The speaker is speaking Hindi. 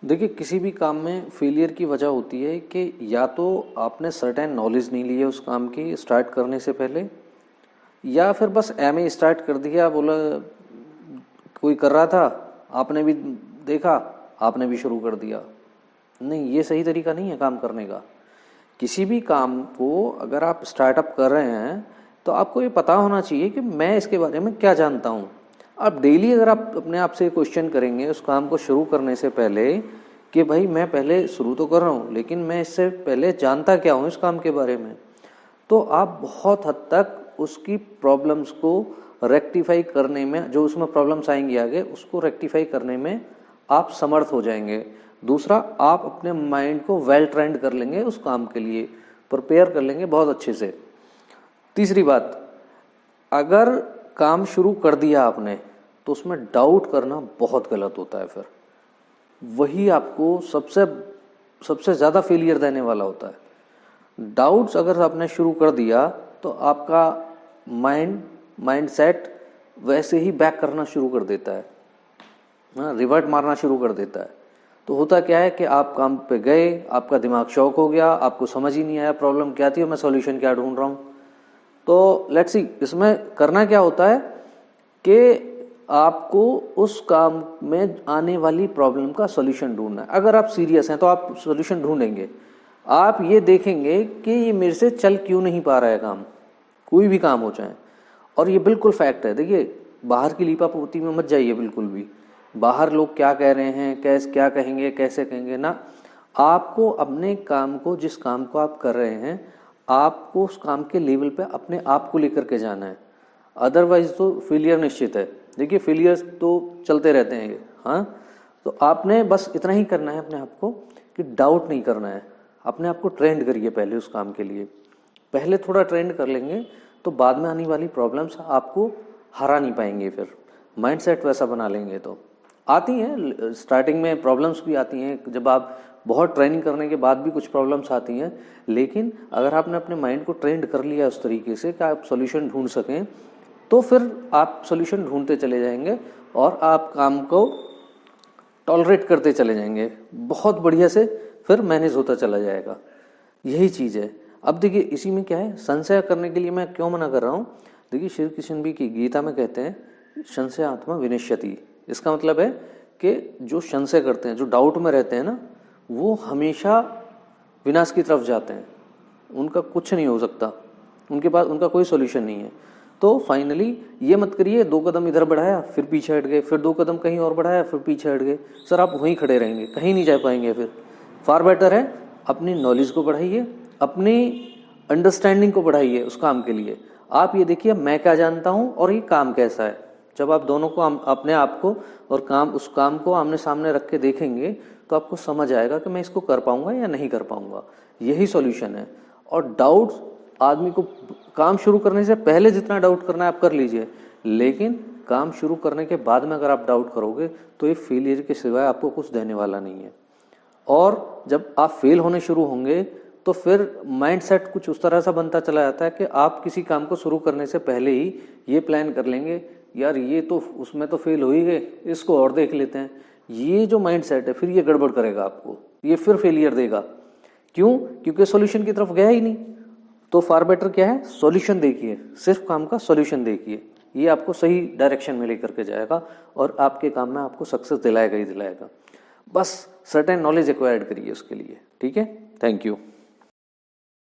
देखिए, किसी भी काम में फेलियर की वजह होती है कि या तो आपने सर्टेन नॉलेज नहीं ली है उस काम की स्टार्ट करने से पहले, या फिर बस एम स्टार्ट कर दिया, बोला कोई कर रहा था, आपने भी देखा, आपने भी शुरू कर दिया। नहीं, ये सही तरीका नहीं है काम करने का। किसी भी काम को अगर आप स्टार्टअप कर रहे हैं तो आपको ये पता होना चाहिए कि मैं इसके बारे में क्या जानता हूँ। आप डेली अगर आप अपने आप से क्वेश्चन करेंगे उस काम को शुरू करने से पहले कि भाई मैं पहले शुरू तो कर रहा हूँ लेकिन मैं इससे पहले जानता क्या हूँ इस काम के बारे में, तो आप बहुत हद तक उसकी प्रॉब्लम्स को रेक्टिफाई करने में, जो उसमें प्रॉब्लम्स आएंगी आगे, उसको रेक्टिफाई करने में आप समर्थ हो जाएंगे। दूसरा, आप अपने माइंड को वेल ट्रेंड कर लेंगे, उस काम के लिए प्रिपेयर कर लेंगे बहुत अच्छे से। तीसरी बात, अगर काम शुरू कर दिया आपने तो उसमें डाउट करना बहुत गलत होता है। फिर वही आपको सबसे ज़्यादा फेलियर देने वाला होता है। डाउट्स अगर आपने शुरू कर दिया तो आपका माइंड सेट वैसे ही बैक करना शुरू कर देता है, रिवर्ट मारना शुरू कर देता है। तो होता क्या है कि आप काम पे गए, आपका दिमाग शॉक हो गया, आपको समझ ही नहीं आया प्रॉब्लम क्या थी और मैं सॉल्यूशन क्या ढूंढ रहा हूँ। तो लेट्स सी, इसमें करना क्या होता है कि आपको उस काम में आने वाली प्रॉब्लम का सॉल्यूशन ढूंढना है। अगर आप सीरियस हैं तो आप सॉल्यूशन ढूंढेंगे। आप ये देखेंगे कि ये मेरे से चल क्यों नहीं पा रहा है काम, कोई भी काम हो जाए। और ये बिल्कुल फैक्ट है। देखिए, बाहर की लीपापोती में मत जाइए बिल्कुल भी। बाहर लोग क्या कह रहे हैं, क्या कहेंगे, कैसे कहेंगे ना, आपको अपने काम को, जिस काम को आप कर रहे हैं, आपको उस काम के लेवल पे अपने आप को लेकर के जाना है। अदरवाइज तो फेलियर निश्चित है। देखिए, फेलियर्स तो चलते रहते हैं, हाँ। तो आपने बस इतना ही करना है अपने आप को कि डाउट नहीं करना है। अपने आप को ट्रेंड करिए पहले उस काम के लिए। पहले थोड़ा ट्रेंड कर लेंगे तो बाद में आने वाली प्रॉब्लम्स आपको हरा नहीं पाएंगे। फिर माइंडसेट वैसा बना लेंगे तो आती हैं, स्टार्टिंग में प्रॉब्लम्स भी आती हैं, जब आप बहुत ट्रेनिंग करने के बाद भी कुछ प्रॉब्लम्स आती हैं। लेकिन अगर आपने अपने माइंड को ट्रेंड कर लिया उस तरीके से कि आप सॉल्यूशन ढूंढ सकें, तो फिर आप सॉल्यूशन ढूंढते चले जाएंगे और आप काम को टॉलरेट करते चले जाएंगे, बहुत बढ़िया से फिर मैनेज होता चला जाएगा। यही चीज़ है। अब देखिए, इसी में क्या है, संशय करने के लिए मैं क्यों मना कर रहा हूँ। देखिए, श्री कृष्ण भी की गीता में कहते हैं संशय आत्मा विनश्यति। इसका मतलब है कि जो संशय करते हैं, जो डाउट में रहते हैं ना, वो हमेशा विनाश की तरफ जाते हैं। उनका कुछ नहीं हो सकता, उनके पास उनका कोई सॉल्यूशन नहीं है। तो फाइनली ये मत करिए 2 कदम इधर बढ़ाया फिर पीछे हट गए, फिर 2 कदम कहीं और बढ़ाया फिर पीछे हट गए। सर, आप वहीं खड़े रहेंगे, कहीं नहीं जा पाएंगे। फिर फार बेटर है अपनी नॉलेज को बढ़ाइए, अपनी अंडरस्टैंडिंग को बढ़ाइए उस काम के लिए। आप ये देखिए मैं क्या जानता हूँ और ये काम कैसा है। जब आप दोनों को, अपने आप को और उस काम को आमने सामने रख के देखेंगे तो आपको समझ आएगा कि मैं इसको कर पाऊंगा या नहीं कर पाऊंगा। यही सॉल्यूशन है। और डाउट्स आदमी को काम शुरू करने से पहले जितना डाउट करना है आप कर लीजिए, लेकिन काम शुरू करने के बाद में अगर आप डाउट करोगे तो ये फेलियर के सिवाय आपको कुछ देने वाला नहीं है। और जब आप फेल होने शुरू होंगे तो फिर माइंडसेट कुछ उस तरह सा बनता चला जाता है कि आप किसी काम को शुरू करने से पहले ही ये प्लान कर लेंगे, यार ये तो उसमें तो फेल हो ही गए, इसको और देख लेते हैं। ये जो माइंडसेट है फिर ये गड़बड़ करेगा आपको, ये फिर फेलियर देगा। क्यों? क्योंकि सॉल्यूशन की तरफ गया ही नहीं। तो फार बेटर क्या है, सॉल्यूशन देखिए, सिर्फ काम का सॉल्यूशन देखिए। ये आपको सही डायरेक्शन में लेकर के जाएगा और आपके काम में आपको सक्सेस दिलाएगा ही दिलाएगा। बस सर्टेन नॉलेज एक्वायर्ड करिए उसके लिए। ठीक है, थैंक यू।